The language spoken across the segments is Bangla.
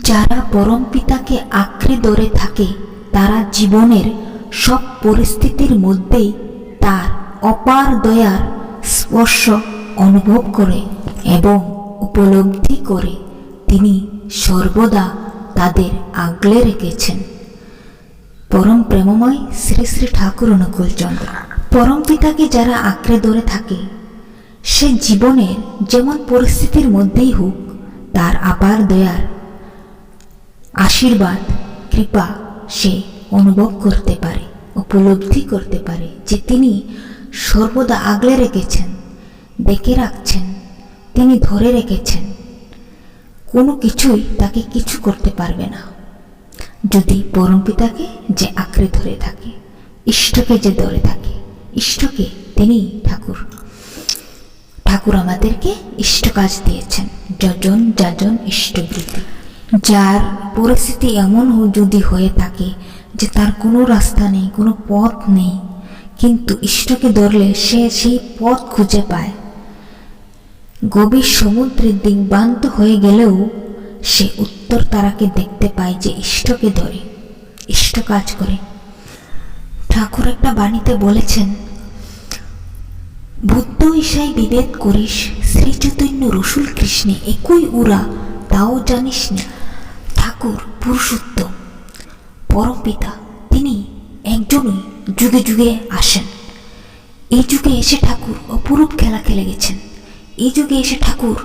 যারা পরম পিতাকে আঁকড়ে ধরে থাকে তারা জীবনের সব পরিস্থিতির মধ্যেই তার অপার দয়ার স্পর্শ অনুভব করে এবং উপলব্ধি করে তিনি সর্বদা তাদের আগলে রেখেছেন। পরম প্রেমময় শ্রী শ্রী ঠাকুর অনুকূলচন্দ্র। পরম পিতাকে যারা আঁকড়ে ধরে থাকে সে জীবনের যেমন পরিস্থিতির মধ্যেই হোক তার অপার দয়ার আশীর্বাদ কৃপা সে অনুভব করতে পারে, উপলব্ধি করতে পারে যে তিনি সর্বদা আগলে রেখেছেন, দেখে রাখছেন, তিনি ধরে রেখেছেন। কোনো কিছুই তাকে কিছু করতে পারবে না যদি পরমপিতাকে যে আঁকড়ে ধরে থাকে, ইষ্টকে যে ধরে থাকে। ইষ্টকে তিনি ঠাকুর আমাদেরকে ইষ্ট কাজ দিয়েছেন, যজন যাজন ইষ্টবৃত্তি। যার পরিস্থিতি এমন যদি হয়ে থাকে যে তার কোনো রাস্তা নেই, কোনো পথ নেই, কিন্তু ইষ্টকে ধরলে সে সেই পথ খুঁজে পায়। গভীর সমুদ্রের দিগবান্ত হয়ে গেলেও সে উত্তর তারাকে দেখতে পায় যে ইষ্টকে ধরে, ইষ্ট কাজ করে। ঠাকুর একটা বাণীতে বলেছেন, বুদ্ধ ঈশাই বিভেদ করিস, শ্রী চৈতন্য রসুল কৃষ্ণে একই উরা, তাও জানিস না। ঠাকুর পুরুষোত্তম পরম পিতা, তিনি একজনই, যুগে যুগে আসেন। এই যুগে এসে ঠাকুর অপরূপ খেলা খেলে গেছেন। এই যুগে এসে ঠাকুর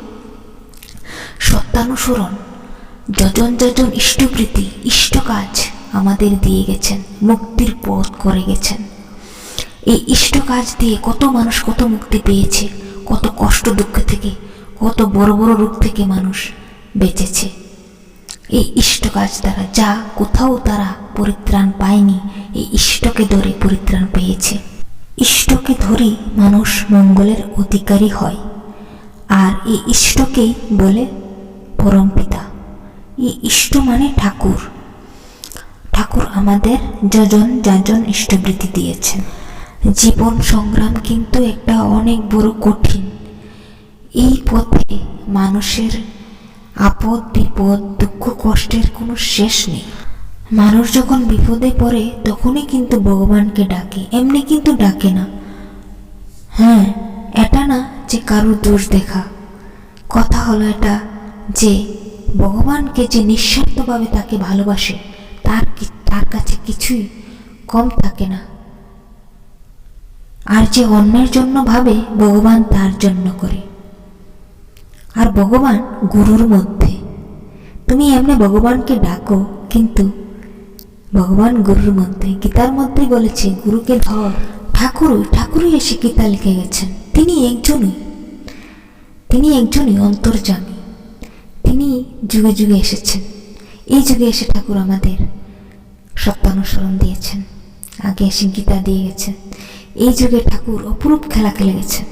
সত্যানুসরণ, যজন যজন ইষ্টবৃত্তি, ইষ্ট কাজ আমাদের দিয়ে গেছেন, মুক্তির পথ করে গেছেন। এই ইষ্ট কাজ দিয়ে কত মানুষ কত মুক্তি পেয়েছে, কত কষ্ট দুঃখ থেকে, কত বড় বড় রোগ থেকে মানুষ বেঁচেছে এই ইষ্ট কাজ দ্বারা। যা কোথাও তারা পরিত্রাণ পায়নি, এই ইষ্টকে ধরে পরিত্রাণ পেয়েছে। ইষ্টকে ধরেই মানুষ মঙ্গলের অধিকারী হয়, আর এই ইষ্টকেই বলে পরম পিতা। এই ইষ্ট মানে ঠাকুর। ঠাকুর আমাদের যজন যাজন ইষ্টবৃত্তি দিয়েছেন। জীবন সংগ্রাম কিন্তু একটা অনেক বড় কঠিন। এই পথে মানুষের আপদ বিপদ দুঃখ কষ্টের কোনো শেষ নেই। মানুষ যখন বিপদে পড়ে তখনই কিন্তু ভগবানকে ডাকে, এমনি কিন্তু ডাকে না। হ্যাঁ, এটা না যে কারোর দোষ দেখা, কথা হলো এটা যে ভগবানকে যে নিঃস্বার্থভাবে তাকে ভালোবাসে তার কাছে কিছুই কম থাকে না। আর যে অন্যের জন্য ভাবে ভগবান তার জন্য করে। আর ভগবান গুরুর মধ্যে, তুমি এমনি ভগবানকে ডাকো কিন্তু ভগবান গুরুর মধ্যে। গীতার মধ্যে বলেছে গুরুকে ধর। ঠাকুরই এসে গীতা লিখে গেছেন। তিনি একজনই অন্তর্যামী। তিনি যুগে যুগে এসেছেন। এই যুগে এসে ঠাকুর আমাদের সত্যানুসরণ দিয়েছেন, আগে এসে গীতা দিয়ে গেছেন। এই যুগে ঠাকুর অপরূপ খেলা খেলে গেছেন।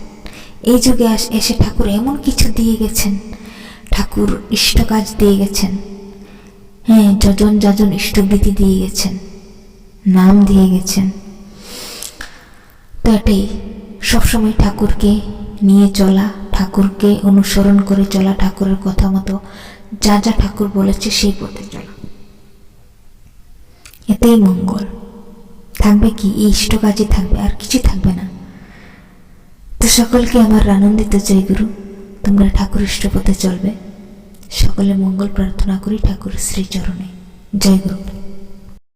এই যুগে এসে ঠাকুর এমন কিছু দিয়ে গেছেন, ঠাকুর ইষ্ট কাজ দিয়ে গেছেন। হ্যাঁ, যজন যাজন ইষ্টবৃত্তি দিয়ে গেছেন, নাম দিয়ে গেছেন। তো এটাই সবসময় ঠাকুরকে নিয়ে চলা, ঠাকুরকে অনুসরণ করে চলা, ঠাকুরের কথা মতো যা যা ঠাকুর বলেছে সেই পথে চলা, এতেই মঙ্গল। থাকবে কি এই ইষ্ট কাজই থাকবে, আর কিছু থাকবে না। তো সকলকে আমার আনন্দিত জয় গুরু। তোমরা ঠাকুর ইষ্টপথে চলবে। সকলে মঙ্গল প্রার্থনা করি ঠাকুর শ্রীচরণে। জয় গুরু।